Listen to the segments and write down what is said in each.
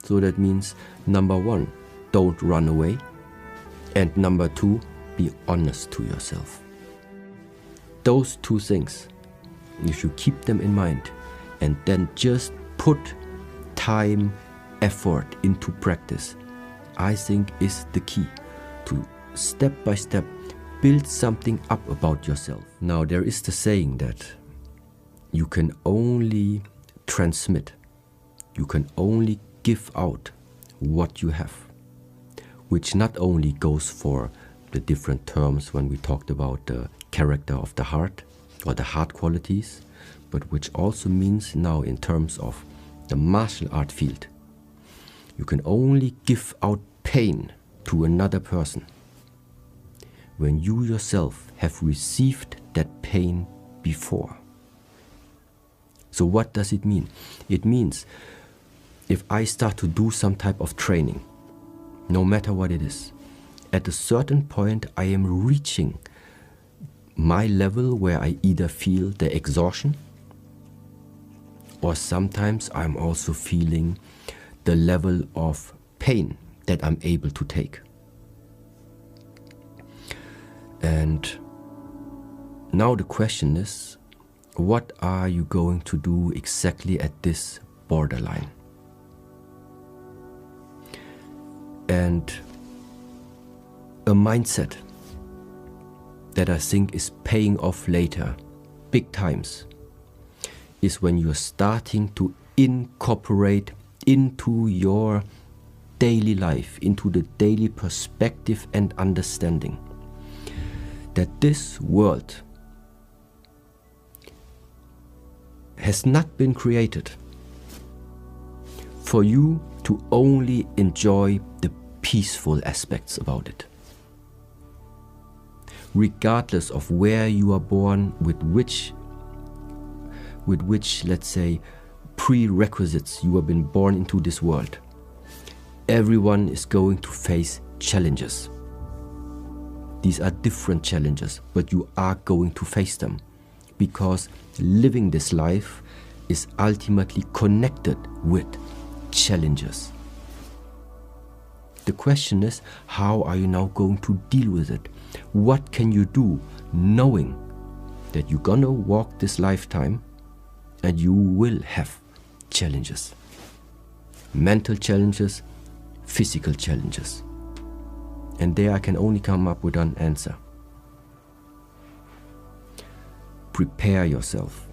So that means, number one, don't run away. And number two, be honest to yourself. Those two things, if you keep them in mind and then just put time, effort into practice, I think is the key to step by step build something up about yourself. Now, there is the saying that you can only transmit, you can only give out what you have, which not only goes for the different terms when we talked about the character of the heart or the heart qualities, but which also means now in terms of the martial art field. You can only give out pain to another person when you yourself have received that pain before. So what does it mean? It means if I start to do some type of training, no matter what it is, at a certain point I am reaching my level where I either feel the exhaustion or sometimes I'm also feeling the level of pain that I'm able to take. And now the question is, what are you going to do exactly at this borderline? And a mindset that I think is paying off later, big times, is when you're starting to incorporate into your daily life, into the daily perspective and understanding that this world has not been created for you to only enjoy the peaceful aspects about it. Regardless of where you are born, with which, let's say, prerequisites you have been born into this world, everyone is going to face challenges. These are different challenges, but you are going to face them because living this life is ultimately connected with challenges. The question is, how are you now going to deal with it? What can you do knowing that you're gonna walk this lifetime and you will have challenges? Mental challenges, physical challenges. And there I can only come up with an answer. Prepare yourself.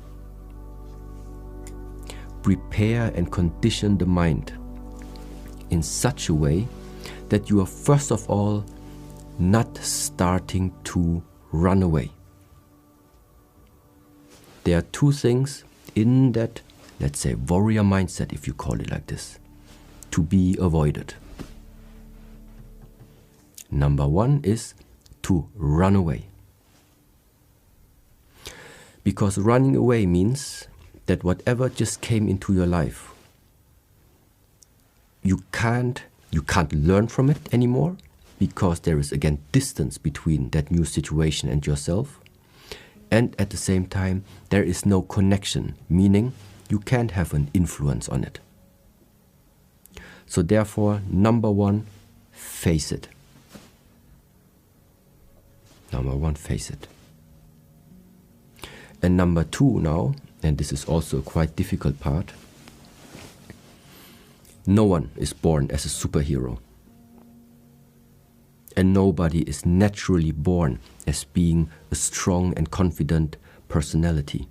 Prepare and condition the mind in such a way that you are first of all not starting to run away. There are two things in that, let's say, warrior mindset, if you call it like this, to be avoided. Number one is to run away. Because running away means that whatever just came into your life, you can't learn from it anymore, because there is again distance between that new situation and yourself. And at the same time, there is no connection, meaning you can't have an influence on it. So therefore, number one, face it. Number one, face it. And number two now, and this is also a quite difficult part, no one is born as a superhero. And nobody is naturally born as being a strong and confident personality.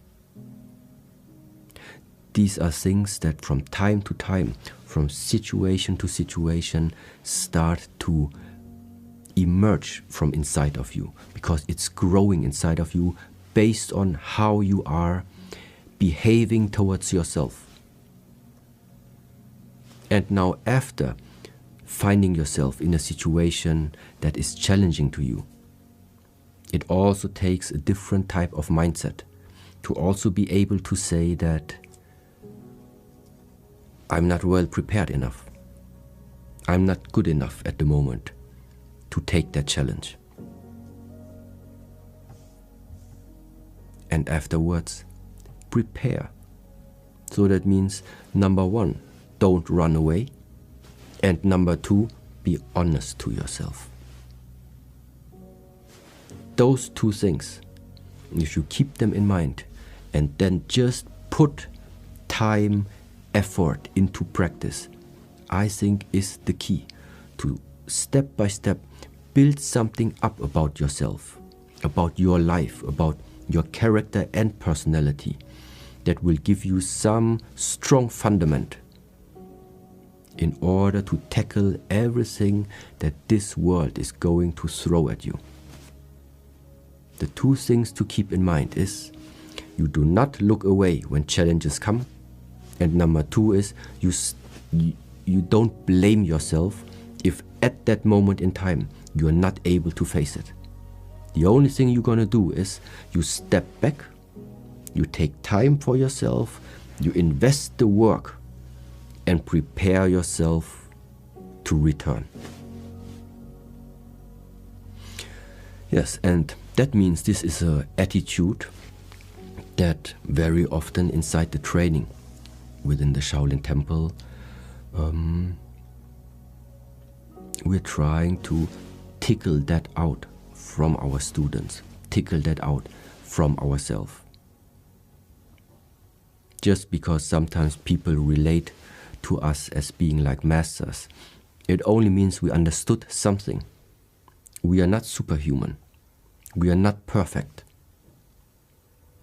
These are things that from time to time, from situation to situation, start to emerge from inside of you, because it's growing inside of you based on how you are behaving towards yourself. And now after finding yourself in a situation that is challenging to you, it also takes a different type of mindset to also be able to say that I'm not well prepared enough. I'm not good enough at the moment to take that challenge. And afterwards, prepare. So that means, number one, don't run away. And number 2, be honest to yourself. Those 2 things, if you keep them in mind and then just put time, effort into practice, I think is the key to step by step build something up about yourself, about your life, about your character and personality that will give you some strong fundament in order to tackle everything that this world is going to throw at you. The 2 things to keep in mind is you do not look away when challenges come, and number 2 is you don't blame yourself if at that moment in time you are not able to face it. The only thing you're going to do is you step back, you take time for yourself, you invest the work and prepare yourself to return. Yes, and that means this is an attitude that very often inside the training within the Shaolin Temple, we're trying to tickle that out from our students, tickle that out from ourselves. Just because sometimes people relate to us as being like masters, it only means we understood something. We are not superhuman. We are not perfect.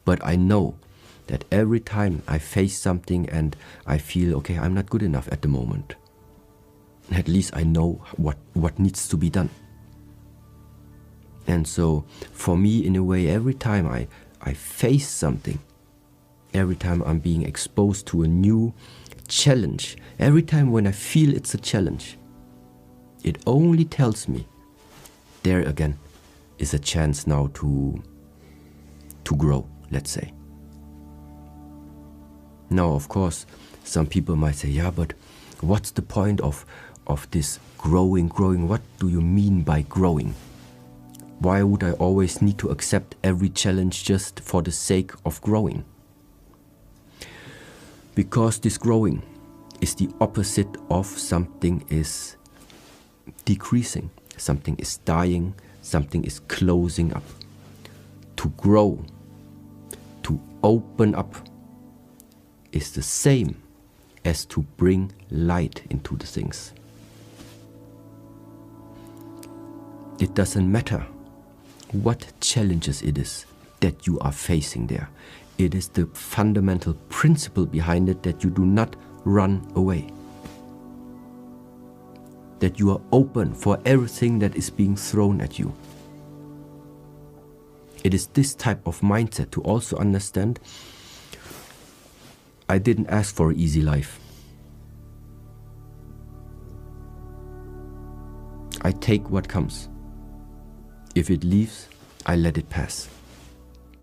But I know that every time I face something and I feel, okay, I'm not good enough at the moment, at least I know what needs to be done. And so for me, in a way, every time I face something, every time I'm being exposed to a new challenge, every time when I feel it's a challenge, it only tells me there again is a chance now to grow, let's say. Now, of course, some people might say, yeah, but what's the point of this growing? What do you mean by growing? Why would I always need to accept every challenge just for the sake of growing? Because this growing is the opposite of something is decreasing, something is dying, something is closing up. To grow, to open up, is the same as to bring light into the things. It doesn't matter what challenges it is that you are facing there. It is the fundamental principle behind it that you do not run away. That you are open for everything that is being thrown at you. It is this type of mindset to also understand I didn't ask for an easy life. I take what comes. If it leaves, I let it pass.